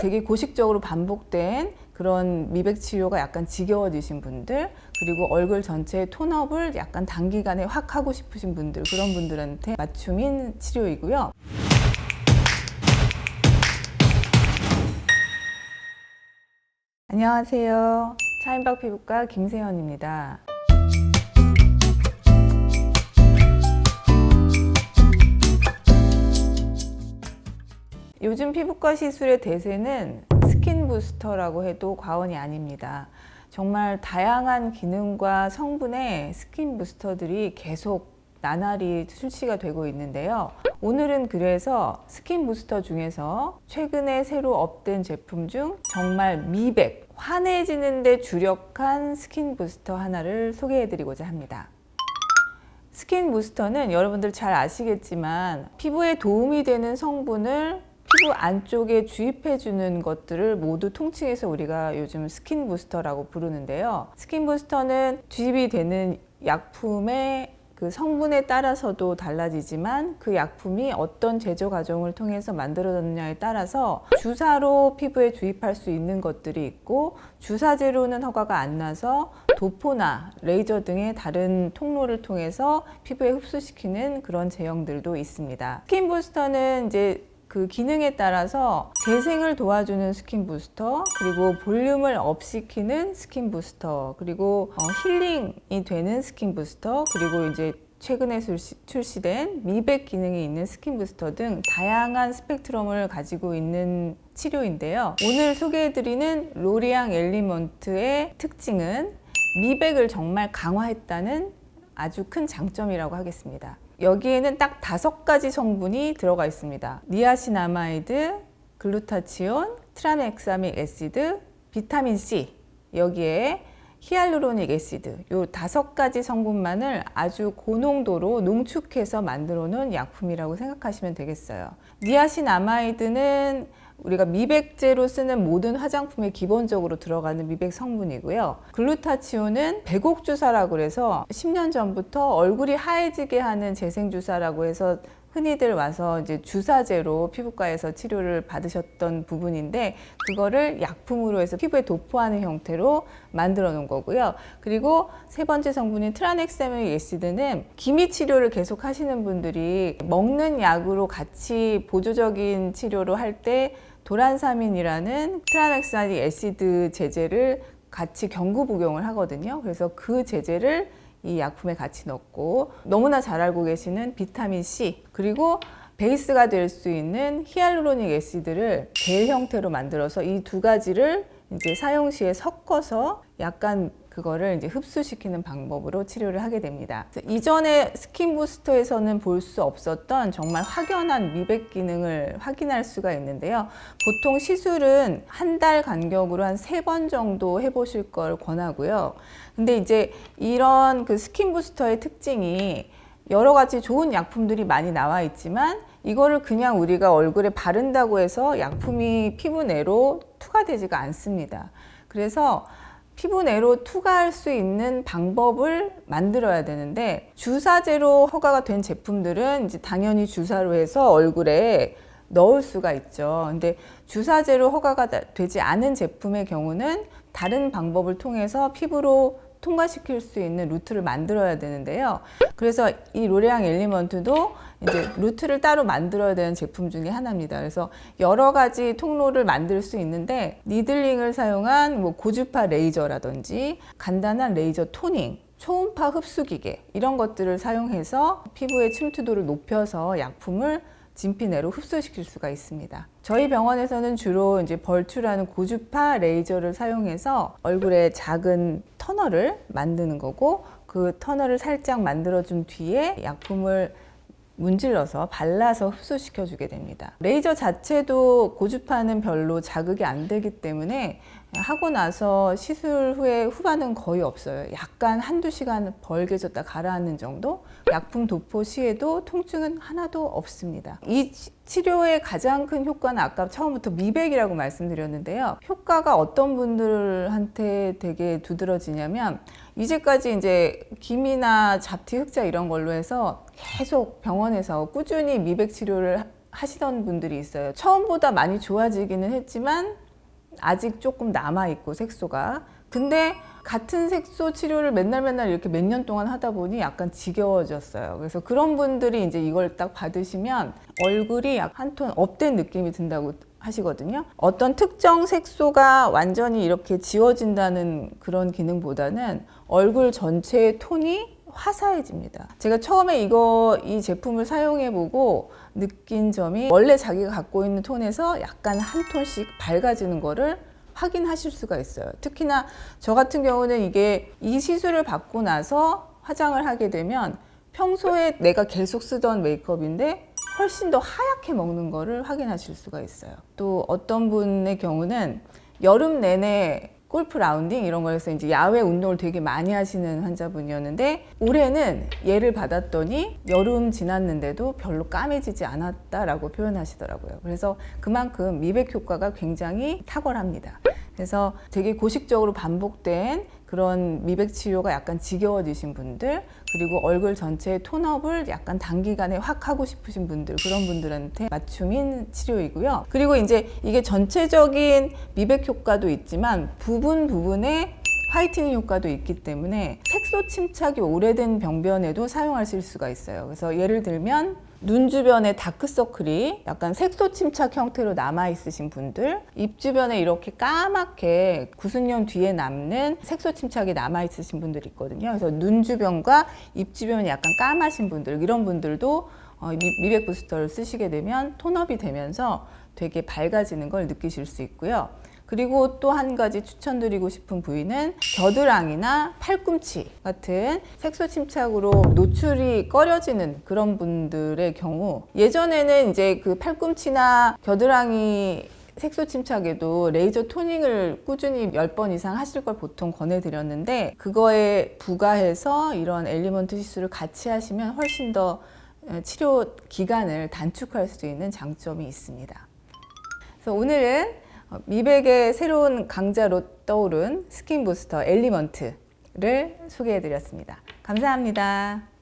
되게 고식적으로 반복된 그런 미백 치료가 약간 지겨워지신 분들, 그리고 얼굴 전체의 톤업을 약간 단기간에 확 하고 싶으신 분들, 그런 분들한테 맞춤인 치료이고요. 안녕하세요. 차인박 피부과 김세현입니다. 요즘 피부과 시술의 대세는 스킨 부스터라고 해도 과언이 아닙니다. 정말 다양한 기능과 성분의 스킨 부스터들이 계속 나날이 출시가 되고 있는데요. 오늘은 그래서 스킨 부스터 중에서 최근에 새로 업된 제품 중 정말 미백, 환해지는 데 주력한 스킨 부스터 하나를 소개해 드리고자 합니다. 스킨 부스터는 여러분들 잘 아시겠지만 피부에 도움이 되는 성분을 피부 안쪽에 주입해 주는 것들을 모두 통칭해서 우리가 요즘 스킨 부스터라고 부르는데요. 스킨 부스터는 주입이 되는 약품의 그 성분에 따라서도 달라지지만 그 약품이 어떤 제조 과정을 통해서 만들어졌느냐에 따라서 주사로 피부에 주입할 수 있는 것들이 있고, 주사제로는 허가가 안 나서 도포나 레이저 등의 다른 통로를 통해서 피부에 흡수시키는 그런 제형들도 있습니다. 스킨 부스터는 이제 그 기능에 따라서 재생을 도와주는 스킨 부스터, 그리고 볼륨을 업시키는 스킨 부스터, 그리고 힐링이 되는 스킨 부스터, 그리고 이제 최근에 출시된 미백 기능이 있는 스킨 부스터 등 다양한 스펙트럼을 가지고 있는 치료인데요. 오늘 소개해드리는 로리앙 엘리먼트의 특징은 미백을 정말 강화했다는 아주 큰 장점이라고 하겠습니다. 여기에는 딱 5가지 성분이 들어가 있습니다. 니아신아마이드, 글루타치온, 트라넥사믹 애시드, 비타민 C, 여기에 히알루로닉 애시드, 요 5가지 성분만을 아주 고농도로 농축해서 만들어 놓은 약품이라고 생각하시면 되겠어요. 니아신아마이드는 우리가 미백제로 쓰는 모든 화장품에 기본적으로 들어가는 미백 성분이고요. 글루타치온은 배곡주사라고 해서 10년 전부터 얼굴이 하얘지게 하는 재생주사라고 해서 흔히들 와서 이제 주사제로 피부과에서 치료를 받으셨던 부분인데, 그거를 약품으로 해서 피부에 도포하는 형태로 만들어 놓은 거고요. 그리고 세 번째 성분인 트라넥사믹 애시드는 기미 치료를 계속 하시는 분들이 먹는 약으로 같이 보조적인 치료로 할 때 도란사민이라는 트라넥사믹 애시드 제제를 같이 경구 복용을 하거든요. 그래서 그 제제를 이 약품에 같이 넣고, 너무나 잘 알고 계시는 비타민 C, 그리고 베이스가 될 수 있는 히알루로닉 애시드를 겔 형태로 만들어서 이 2가지를 이제 사용 시에 섞어서 약간 그거를 이제 흡수시키는 방법으로 치료를 하게 됩니다. 이전에 스킨 부스터에서는 볼 수 없었던 정말 확연한 미백 기능을 확인할 수가 있는데요. 보통 시술은 한 달 간격으로 한 3번 정도 해보실 걸 권하고요. 근데 이제 이런 그 스킨 부스터의 특징이 여러 가지 좋은 약품들이 많이 나와 있지만, 이거를 그냥 우리가 얼굴에 바른다고 해서 약품이 피부 내로 투과되지가 않습니다. 그래서 피부 내로 투과할 수 있는 방법을 만들어야 되는데, 주사제로 허가가 된 제품들은 이제 당연히 주사로 해서 얼굴에 넣을 수가 있죠. 근데 주사제로 허가가 되지 않은 제품의 경우는 다른 방법을 통해서 피부로 통과시킬 수 있는 루트를 만들어야 되는데요. 그래서 이 로리앙 엘리먼트도 이제 루트를 따로 만들어야 되는 제품 중에 하나입니다. 그래서 여러 가지 통로를 만들 수 있는데, 니들링을 사용한 뭐 고주파 레이저라든지 간단한 레이저 토닝, 초음파 흡수기계, 이런 것들을 사용해서 피부의 침투도를 높여서 약품을 진피 내로 흡수시킬 수가 있습니다. 저희 병원에서는 주로 이제 벌추라는 고주파 레이저를 사용해서 얼굴에 작은 터널을 만드는 거고, 그 터널을 살짝 만들어준 뒤에 약품을 문질러서 발라서 흡수시켜 주게 됩니다. 레이저 자체도 고주파는 별로 자극이 안 되기 때문에 하고 나서 시술 후에 후반은 거의 없어요. 약간 1~2시간 벌게졌다 가라앉는 정도? 약품 도포 시에도 통증은 하나도 없습니다. 이 치료의 가장 큰 효과는 아까 처음부터 미백이라고 말씀드렸는데요. 효과가 어떤 분들한테 되게 두드러지냐면, 이제까지 이제 기미나 잡티, 흑자 이런 걸로 해서 계속 병원에서 꾸준히 미백 치료를 하시던 분들이 있어요. 처음보다 많이 좋아지기는 했지만 아직 조금 남아있고 색소가. 근데 같은 색소 치료를 맨날 이렇게 몇 년 동안 하다 보니 약간 지겨워졌어요. 그래서 그런 분들이 이제 이걸 딱 받으시면 얼굴이 약 한 톤 업된 느낌이 든다고 하시거든요. 어떤 특정 색소가 완전히 이렇게 지워진다는 그런 기능보다는 얼굴 전체의 톤이 화사해집니다. 제가 처음에 이 제품을 사용해보고 느낀 점이 원래 자기가 갖고 있는 톤에서 약간 한 톤씩 밝아지는 거를 확인하실 수가 있어요. 특히나 저 같은 경우는 이 시술을 받고 나서 화장을 하게 되면 평소에 내가 계속 쓰던 메이크업인데 훨씬 더 하얗게 먹는 거를 확인하실 수가 있어요. 또 어떤 분의 경우는 여름 내내 골프 라운딩 이런 거에서 이제 야외 운동을 되게 많이 하시는 환자분이었는데 올해는 얘를 받았더니 여름 지났는데도 별로 까매지지 않았다라고 표현하시더라고요. 그래서 그만큼 미백 효과가 굉장히 탁월합니다. 그래서 되게 고식적으로 반복된 그런 미백 치료가 약간 지겨워지신 분들, 그리고 얼굴 전체의 톤업을 약간 단기간에 확 하고 싶으신 분들, 그런 분들한테 맞춤인 치료이고요. 그리고 이제 이게 전체적인 미백 효과도 있지만 부분에 화이트닝 효과도 있기 때문에 색소 침착이 오래된 병변에도 사용하실 수가 있어요. 그래서 예를 들면 눈 주변에 다크서클이 약간 색소 침착 형태로 남아 있으신 분들, 입 주변에 이렇게 까맣게 구순염 뒤에 남는 색소 침착이 남아 있으신 분들이 있거든요. 그래서 눈 주변과 입 주변이 약간 까마신 분들, 이런 분들도 미백 부스터를 쓰시게 되면 톤업이 되면서 되게 밝아지는 걸 느끼실 수 있고요. 그리고 또 한 가지 추천드리고 싶은 부위는 겨드랑이나 팔꿈치 같은 색소 침착으로 노출이 꺼려지는 그런 분들의 경우, 예전에는 이제 그 팔꿈치나 겨드랑이 색소 침착에도 레이저 토닝을 꾸준히 10번 이상 하실 걸 보통 권해드렸는데, 그거에 부가해서 이런 엘리먼트 시술을 같이 하시면 훨씬 더 치료 기간을 단축할 수 있는 장점이 있습니다. 그래서 오늘은 미백의 새로운 강자로 떠오른 스킨 부스터 엘리먼트를 소개해 드렸습니다. 감사합니다.